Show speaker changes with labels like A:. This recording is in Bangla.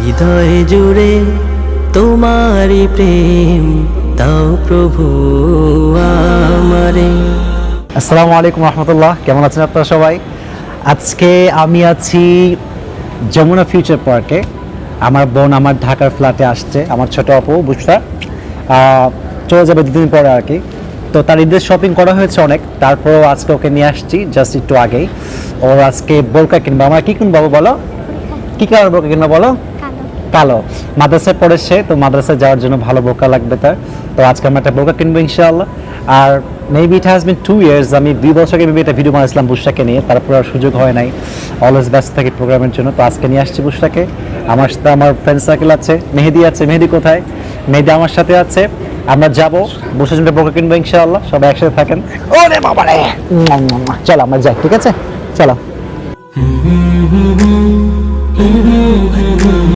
A: হৃদয় জুড়ে তোমারি প্রেম দাও প্রভু আমারে।
B: আসসালামু আলাইকুম রহমতুল্লাহ, কেমন আছেন আপনারা সবাই? আজকে আমি আছি যমুনা ফিউচার পার্কে। আমার বোন আমার ঢাকার ফ্ল্যাটে আসছে, আমার ছোট আপু বুঝটা চলে যাবে দুদিন পরে আর কি। তো তার ঈদের শপিং করা হয়েছে অনেক, তারপরও আজকে ওকে নিয়ে আসছি জাস্ট একটু আগেই। ওর আজকে বোরকা কিনবো। আমরা কি কিনবো বলো, কি কালার বোরকা কিনবো বলো? কালো। মাদ্রাসায় পড়ে সে, তো মাদ্রাসায় যাওয়ার জন্য ভালো বোরকা লাগবে তার। তো আজকে আমরা একটা বোরকা কিনবো ইনশাআল্লাহ। আর maybe it has been 2 years, আমি 2 বছর আগে মেবি একটা ভিডিও বানাইছিলাম বুশরাকে নিয়ে, তারপর আর সুযোগ হয় নাই, অলওয়েজ ব্যস্ত থাকি প্রোগ্রামের জন্য। তো আজকে নিয়ে আসছি বুশরাকে। আমার সাথে আমার ফ্রেন্ড সার্কেল আছে, মেহেদি আছে। মেহেদি কোথায়? মেহেদি আমার সাথে আছে। আমরা যাবো বুশরার জন্য বোরকা কিনবো ইনশাআল্লাহ, সবাই একসাথে থাকেন। ওরে বাবা রে, চলো আমরা যাই, ঠিক আছে চলো।